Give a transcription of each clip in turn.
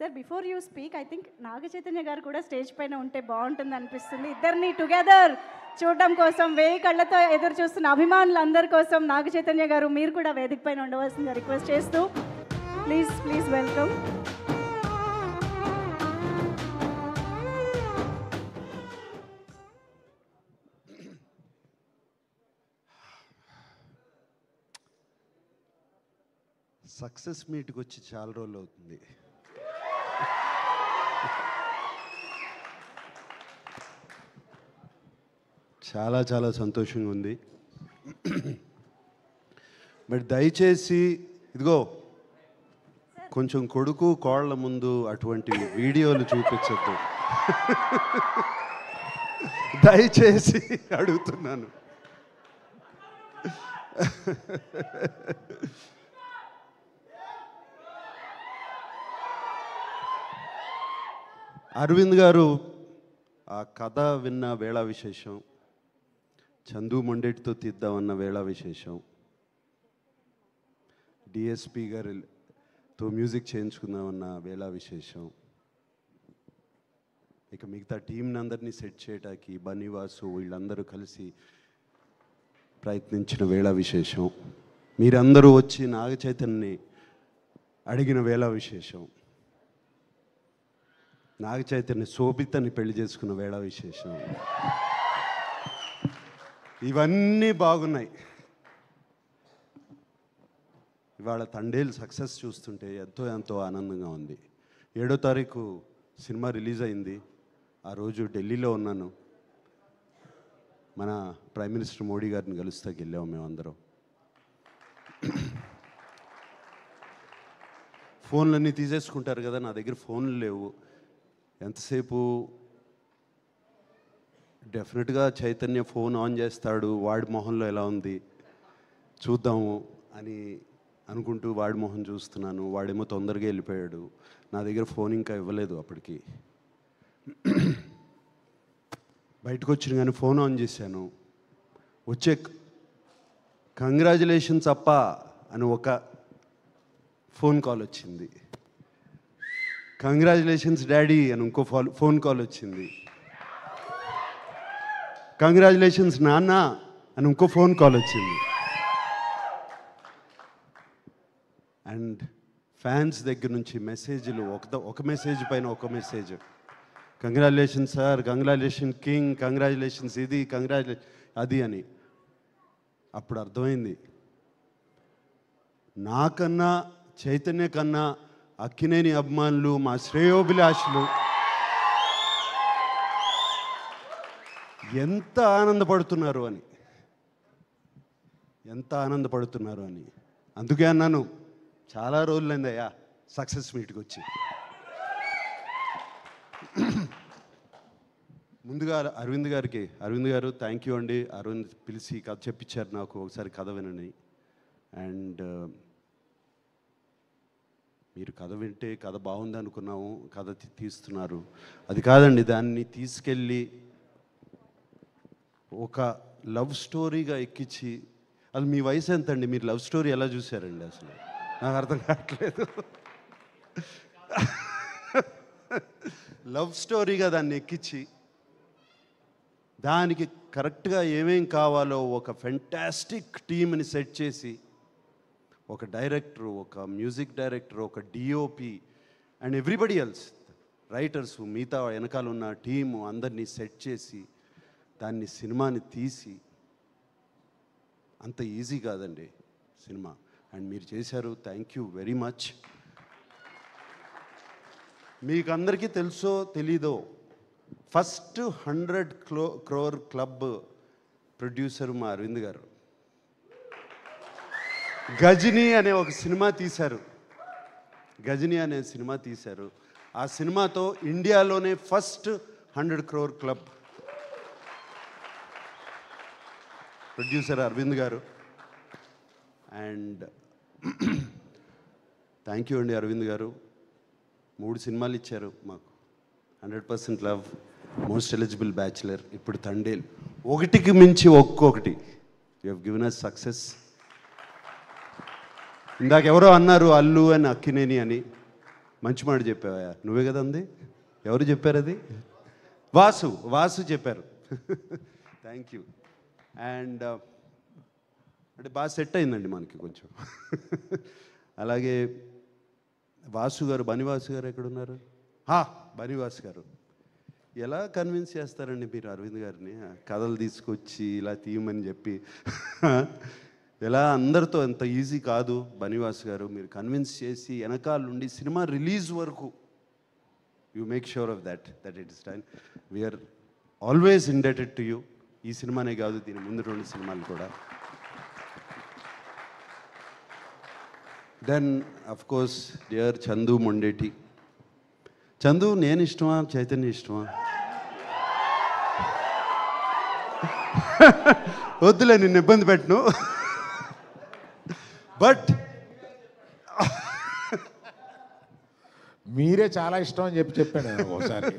Sir before you speak I think Naga Chaitanya garu కూడా stage పైన ఉంటే బాగుంటుంది అనిపిస్తుంది. ఇద్దరిని టుగెదర్ చూడడం కోసం 1000 కళ్ళతో ఎదురు చూస్తున్న అభిమానులందరి కోసం నాగ చైతన్య గారు మీరు కూడా వేదిక పైన ఉండవలసిందిగా రిక్వెస్ట్ చేస్తూ ప్లీజ్ వెల్కమ్. సక్సెస్ మీట్కి వచ్చి చాలా రోజులు అవుతుంది. చాలా సంతోషంగా ఉంది. మరి దయచేసి ఇదిగో కొంచెం కొడుకు కోళ్ళ ముందు అటువంటి వీడియోలు చూపించద్దు దయచేసి అడుగుతున్నాను. అరవింద్ గారు ఆ కథ విన్న వేళ విశేషం, చందు మొండేటితో తీద్దామన్న వేళ విశేషం, డిఎస్పి గారితో మ్యూజిక్ చేయించుకుందామన్న వేళ విశేషం, ఇక మిగతా టీంని అందరినీ సెట్ చేయడానికి బనీవాసు వీళ్ళందరూ కలిసి ప్రయత్నించిన వేళ విశేషం, మీరందరూ వచ్చి నాగ చైతన్యని అడిగిన వేళ విశేషం, నాగ చైతన్య శోభితని పెళ్లి చేసుకున్న వేళ విశేషం, ఇవన్నీ బాగున్నాయి. ఇవాళ తండేలు సక్సెస్ చూస్తుంటే ఎంతో ఆనందంగా ఉంది. 7వ తారీఖు సినిమా రిలీజ్ అయింది. ఆ రోజు ఢిల్లీలో ఉన్నాను. మన ప్రైమ్ మినిస్టర్ మోడీ గారిని కలుస్తాకి వెళ్ళాము మేమందరం. ఫోన్లన్నీ తీసేసుకుంటారు కదా, నా దగ్గర ఫోన్లు లేవు. ఎంతసేపు డెఫినెట్గా చైతన్య ఫోన్ ఆన్ చేస్తాడు, వాడి మొహంలో ఎలా ఉంది చూద్దాము అని అనుకుంటూ వాడి మొహం చూస్తున్నాను. వాడేమో తొందరగా వెళ్ళిపోయాడు. నా దగ్గర ఫోన్ ఇంకా ఇవ్వలేదు అప్పటికి. బయటకు వచ్చిన కానీ ఫోన్ ఆన్ చేశాను. వచ్చే కంగ్రాచులేషన్స్ అప్ప అని ఒక ఫోన్ కాల్ వచ్చింది. కంగ్రాచులేషన్స్ డాడీ అని ఇంకో ఫోన్ కాల్ వచ్చింది. కంగ్రాచులేషన్స్ నాన్న అని ఇంకో ఫోన్ కాల్ వచ్చింది. అండ్ ఫ్యాన్స్ దగ్గర నుంచి మెసేజ్లు, ఒక మెసేజ్ పైన ఒక message, congratulations sir, congratulation king, congratulations ఇది, కంగ్రాచులేషన్ అది అని. అప్పుడు అర్థమైంది, నాకన్నా చైతన్య కన్నా అక్కినేని అభిమానులు, మా శ్రేయోభిలాషులు ఎంత ఆనందపడుతున్నారు అని. అందుకే అన్నాను, చాలా రోజులైందయ్యా సక్సెస్ మీట్కి వచ్చి. ముందుగా అరవింద్ గారు థ్యాంక్ యూ అండి. అరవింద్ పిలిచి కథ చెప్పించారు నాకు, ఒకసారి కథ వినని. అండ్ మీరు కథ వింటే కథ బాగుంది అనుకున్నాము, కథ తీస్తున్నారు. అది కాదండి, దాన్ని తీసుకెళ్ళి ఒక లవ్ స్టోరీగా ఎక్కించి, అది మీ వయసు ఎంత అండి, మీరు లవ్ స్టోరీ ఎలా చూశారండి? అసలు నాకు అర్థం కావట్లేదు. లవ్ స్టోరీగా దాన్ని ఎక్కించి దానికి కరెక్ట్గా ఏమేం కావాలో ఒక ఫెంటాస్టిక్ టీమ్ని సెట్ చేసి, ఒక డైరెక్టర్, ఒక మ్యూజిక్ డైరెక్టర్, ఒక DOP and everybody else, writers, మిగతా వెనకాల ఉన్న టీము అందరినీ సెట్ చేసి దాన్ని సినిమాని తీసి, అంత ఈజీ కాదండి సినిమా. అండ్ మీరు చేశారు, థ్యాంక్ యూ వెరీ మచ్. మీకు అందరికీ తెలుసో తెలీదో, ఫస్ట్ 100 crore క్లబ్ ప్రొడ్యూసర్ మా అరవింద్ గారు. గజనీ అనే ఒక సినిమా తీశారు. ఆ సినిమాతో ఇండియాలోనే first 100 crore club producer Aravind garu. And thank you అండి అరవింద్ గారు. 3 సినిమాలు ఇచ్చారు మాకు, 100% లవ్, మోస్ట్ ఎలిజిబుల్ బ్యాచులర్, ఇప్పుడు తండేల్. ఒకటికి మించి ఒక్కొక్కటి you have given us success. ఇందాక ఎవరో అన్నారు అల్లు అని, అక్కినేని అని. మంచి మాట చెప్పావా, నువ్వే కదా అంది, ఎవరు చెప్పారు అది? వాసు చెప్పారు. Thank you. అండ్ అంటే బాగా సెట్ అయిందండి మనకి కొంచెం. అలాగే బనివాసు గారు ఎక్కడున్నారు? బనివాసు గారు ఎలా కన్విన్స్ చేస్తారండి మీరు అరవింద్ గారిని కథలు తీసుకొచ్చి ఇలా తీయమని చెప్పి? ఎలా అందరితో అంత ఈజీ కాదు బనివాస్ గారు, మీరు కన్విన్స్ చేసి వెనకాల నుండి సినిమా రిలీజ్ వరకు you make sure of that it is done. We're always indebted to you. ఈ సినిమానే కాదు, దీని ముందు 2 సినిమాలు కూడా. Then of course dear Chandu Mondeti. Chandu నేను ఇష్టమా, చైతన్య ఇష్టమా? వద్దులే, నిన్ను ఇబ్బంది పెట్టను. బట్ మీరే చాలా ఇష్టం అని చెప్పాను ఒకసారి.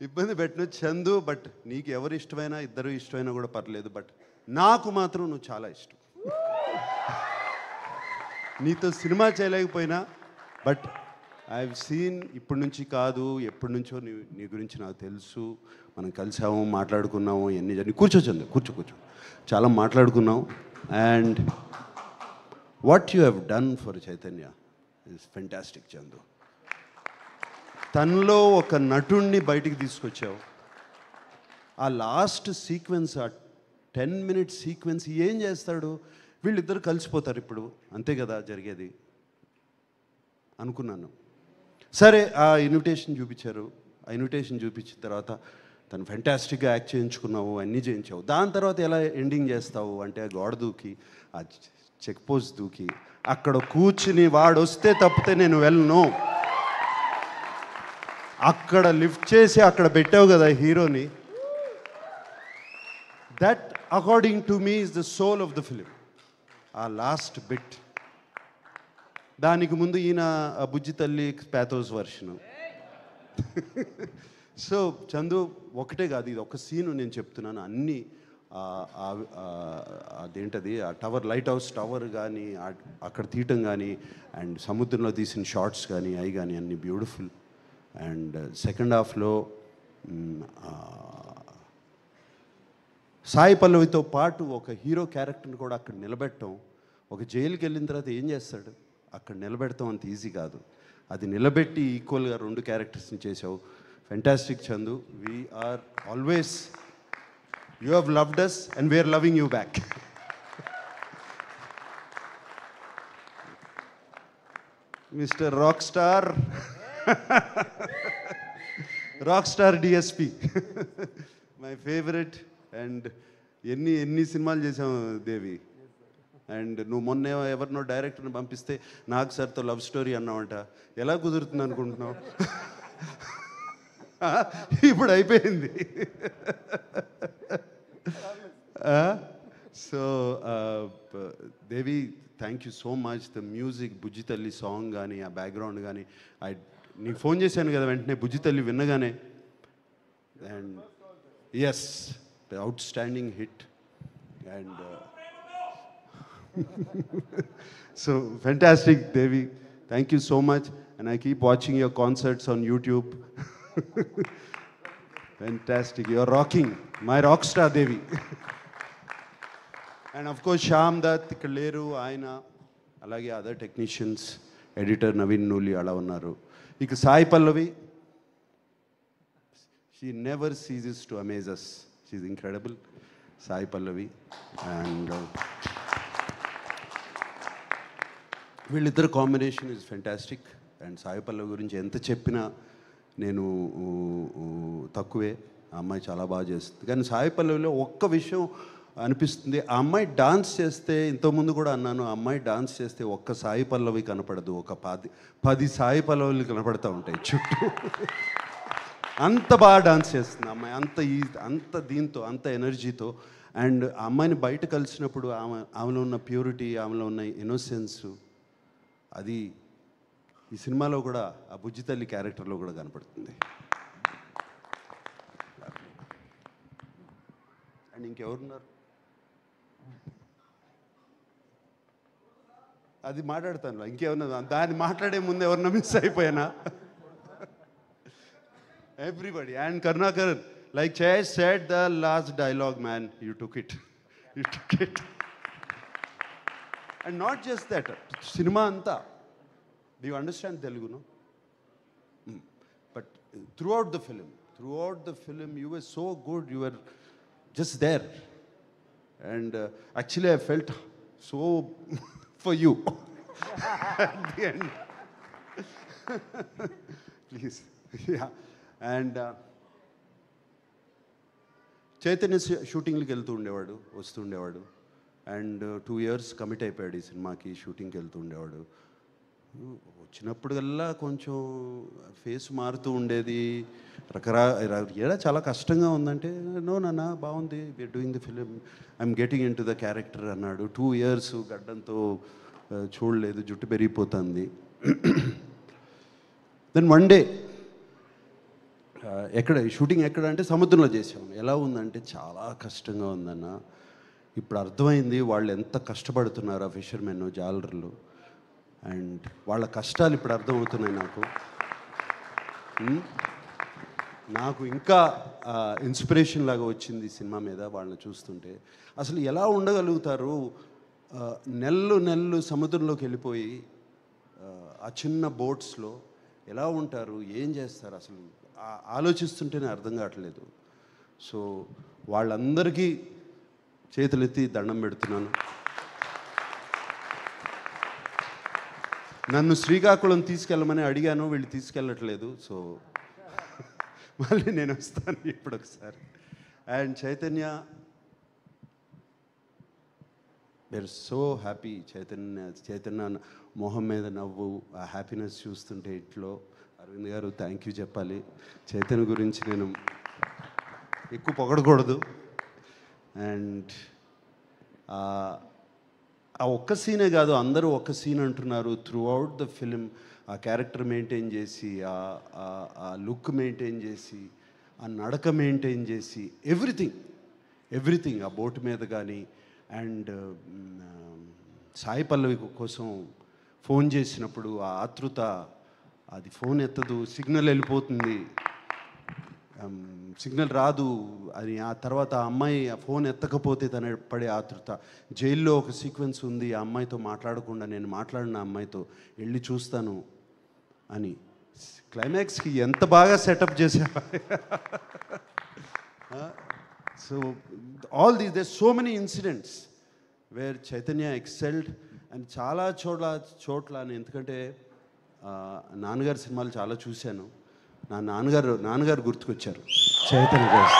ఇబ్బంది పెట్టను చందు, బట్ నీకు ఎవరు ఇష్టమైనా, ఇద్దరు ఇష్టమైనా కూడా పర్లేదు, బట్ నాకు మాత్రం నువ్వు చాలా ఇష్టం. నీతో సినిమా చేయలేకపోయినా, బట్ ఐ హావ్ సీన్, ఇప్పటి నుంచి కాదు ఎప్పటి నుంచో నీ గురించి నాకు తెలుసు. మనం కలిసాము, మాట్లాడుకున్నాము, ఎన్ని కూర్చో చాలా మాట్లాడుకున్నాం. And what you have done for Chaitanya is fantastic Chandu. తనలో ఒక నటుణ్ణి బయటికి తీసుకొచ్చావు. ఆ లాస్ట్ సీక్వెన్స్, ఆ 10 minute సీక్వెన్స్ ఏం చేస్తాడు? వీళ్ళిద్దరు కలిసిపోతారు ఇప్పుడు, అంతే కదా జరిగేది అనుకున్నాను. సరే, ఆ ఇన్విటేషన్ చూపించారు. ఆ ఇన్విటేషన్ చూపించిన తర్వాత తను ఫెంటాస్టిక్గా యాక్ట్ చేయించుకున్నావు, అన్నీ చేయించావు. దాని తర్వాత ఎలా ఎండింగ్ చేస్తావు అంటే, ఆ గోడ దూకి, ఆ చెక్ పోస్ట్ దూకి, అక్కడ కూర్చుని వాడు వస్తే తప్పితే నేను వెళ్ళను, అక్కడ లిఫ్ట్ చేసి అక్కడ పెట్టావు కదా హీరోని. That according to me is the soul of the film. ఆ లాస్ట్ బిట్. దానికి ముందు ఈయన బుజ్జి తల్లి ప్యాథోస్ వర్షను. సో చందు, ఒకటే కాదు, ఇది ఒక సీను నేను చెప్తున్నాను. అన్నీ అదేంటది, ఆ టవర్, లైట్ హౌస్ టవర్ కానీ, అక్కడ తీయటం కానీ, అండ్ సముద్రంలో తీసిన షార్ట్స్ కానీ, అవి కానీ అన్నీ బ్యూటిఫుల్. అండ్ సెకండ్ హాఫ్లో సాయి పల్లవితో పాటు ఒక హీరో క్యారెక్టర్ని కూడా అక్కడ నిలబెట్టడం. ఒక జైలుకి వెళ్ళిన తర్వాత ఏం చేస్తాడు, అక్కడ నిలబెడతాం అంత ఈజీ కాదు. అది నిలబెట్టి ఈక్వల్గా 2 క్యారెక్టర్స్ని చేసావు. Fantastic Chandu. We're always, you have loved us and we're loving you back. Mister rock star, rock star DSP, my favourite. And ఎన్ని సినిమాలు చేసాము దేవి. అండ్ నువ్వు మొన్న ఎవరినో డైరెక్టర్ని పంపిస్తే నాకు సార్తో లవ్ స్టోరీ అన్నావంట. ఎలా కుదురుతుంది అనుకుంటున్నావు? ఇప్పుడు అయిపోయింది. So Devi, thank you so much. The music, Bujji Thalli song కానీ, ఆ బ్యాక్గ్రౌండ్ కానీ, నీకు ఫోన్ చేశాను కదా వెంటనే బుజ్జి తల్లి విన్నగానే. And yes, the outstanding hit. And so fantastic Devi, thank you so much, and I keep watching your concerts on YouTube. Fantastic, you're rocking, my rock star Devi. And of course Shyam Dutt, Kaleru, Aina, alage other technicians, editor Naveen Nuli ala unnaru. Ika Sai Pallavi, she never ceases to amaze us. She's incredible, Sai Pallavi. And వీళ్ళిద్దరు combination is fantastic. And Sai Pallavi గురించి ఎంత చెప్పినా నేను తక్కువే. ఆ అమ్మాయి చాలా బాగా చేస్తుంది. కానీ సాయి పల్లవిలో ఒక్క విషయం అనిపిస్తుంది, ఆ అమ్మాయి డాన్స్ చేస్తే, ఇంతకుముందు కూడా అన్నాను, ఆ అమ్మాయి డాన్స్ చేస్తే ఒక్క సాయి పల్లవి కనపడదు, ఒక 10 సాయి పల్లవులు కనపడుతూ ఉంటాయి చుట్టూ. అంత బాగా డాన్స్ చేస్తుంది అమ్మాయి, అంత దీంతో, అంత ఎనర్జీతో. అండ్ ఆ అమ్మాయిని బయట కలిసినప్పుడు ఆమెలో ఉన్న ప్యూరిటీ, ఆమెలో ఉన్న ఇన్నోసెన్స్, అది ఈ సినిమాలో కూడా, ఆ బుజ్జి తల్లి క్యారెక్టర్లో కూడా కనపడుతుంది. అండ్ ఇంకెవరున్నారు? అది మాట్లాడతాను. ఇంకేమన్నా దాన్ని మాట్లాడే ముందు ఎవరన్నా మిస్ అయిపోయానా? Everybody. And Karunakar, like Jay said, the last dialogue, man, you took it. You took it. And not just that, cinema anta. Do you understand Telugu, no? But throughout the film, you were so good. You were just there. And actually, I felt so for you at the end. Please. Yeah. And Chaitanya షూటింగ్కి వెళ్తూ ఉండేవాడు, వస్తుండేవాడు. And 2 years commit అయిపోయాడు ఈ సినిమాకి. షూటింగ్కి వెళ్తూ ఉండేవాడు. వచ్చినప్పుడల్లా కొంచెం ఫేస్ మారుతూ ఉండేది. ఏడా చాలా కష్టంగా ఉందంటే, నో నాన్న బాగుంది, we're doing the film, I'm getting into the character అన్నాడు. 2 years గడ్డంతో చూడలేదు, జుట్టు పెరిగిపోతుంది. దెన్ వన్ డే షూటింగ్ ఎక్కడ అంటే సముద్రంలో చేసాము. ఎలా ఉందంటే చాలా కష్టంగా ఉందన్న. ఇప్పుడు అర్థమైంది వాళ్ళు ఎంత కష్టపడుతున్నారు ఆ ఫిషర్మెన్, జాలర్లు. అండ్ వాళ్ళ కష్టాలు ఇప్పుడు అర్థమవుతున్నాయి నాకు ఇంకా ఇన్స్పిరేషన్ లాగా వచ్చింది సినిమా మీద వాళ్ళని చూస్తుంటే. అసలు ఎలా ఉండగలుగుతారు నెలలు సముద్రంలోకి వెళ్ళిపోయి ఆ చిన్న బోట్స్లో ఎలా ఉంటారు, ఏం చేస్తారు, అసలు ఆలోచిస్తుంటేనే అర్థం కావట్లేదు. సో వాళ్ళందరికీ చేతులెత్తి దండం పెడుతున్నాను. నన్ను శ్రీకాకుళం తీసుకెళ్ళమని అడిగాను, వీళ్ళు తీసుకెళ్ళట్లేదు. సో మళ్ళీ నేను వస్తాను ఇప్పుడు ఒకసారి. And we're so happy. Chaitanya మొహం మీద నవ్వు, ఆ హ్యాపీనెస్ చూస్తుంటే ఇంట్లో. అరవింద్ గారు థ్యాంక్ యూ చెప్పాలి. చైతన్య గురించి నేను ఎక్కువ పొగడకూడదు. అండ్ ఆ ఒక్క సీనే కాదు, అందరూ ఒక్క సీన్ అంటున్నారు. త్రూ అవుట్ ద ఫిలిం ఆ క్యారెక్టర్ మెయింటైన్ చేసి, ఆ లుక్ మెయింటైన్ చేసి, ఆ నడక మెయింటైన్ చేసి, ఎవ్రీథింగ్ ఆ బోట్ మీద కానీ. అండ్ సాయి పల్లవి కోసం ఫోన్ చేసినప్పుడు ఆ ఆతృత, అది ఫోన్ ఎత్తదు, సిగ్నల్ వెళ్ళిపోతుంది, సిగ్నల్ రాదు అని. ఆ తర్వాత ఆ అమ్మాయి ఆ ఫోన్ ఎత్తకపోతే తన పడే ఆతృత. జైల్లో ఒక సీక్వెన్స్ ఉంది, ఆ అమ్మాయితో మాట్లాడకుండా నేను మాట్లాడిన అమ్మాయితో వెళ్ళి చూస్తాను అని. క్లైమాక్స్కి ఎంత బాగా సెటప్ చేసావా. So all these there so many incidents where Chaitanya excelled. And చాలా చోట్ల ఎందుకంటే నాన్నగారి సినిమాలు చాలా చూశాను. నా నాన్నగారు గుర్తుకొచ్చారు Chaitanya garu.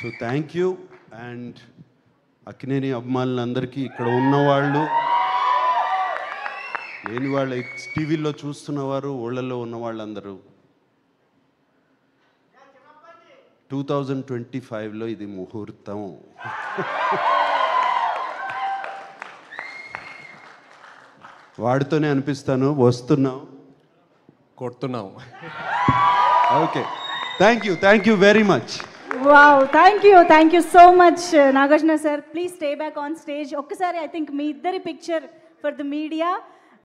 So thank you. And Akkineni అభిమానులందరికీ, ఇక్కడ ఉన్నవాళ్ళు, లేని వాళ్ళు, టీవీల్లో చూస్తున్నవారు, ఊళ్ళల్లో ఉన్న వాళ్ళందరూ, 2025లో ఇది ముహూర్తం. వాడితోనే అనిపిస్తాను, వస్తున్నాం, కొడుతున్నాం. Okay, thank you very much. Wow, thank you so much Nagarjuna sir. Please stay back on stage. ఒక్కసారి ఐ థింక్ మీ ఇద్దరి పిక్చర్ ఫర్ ద మీడియా.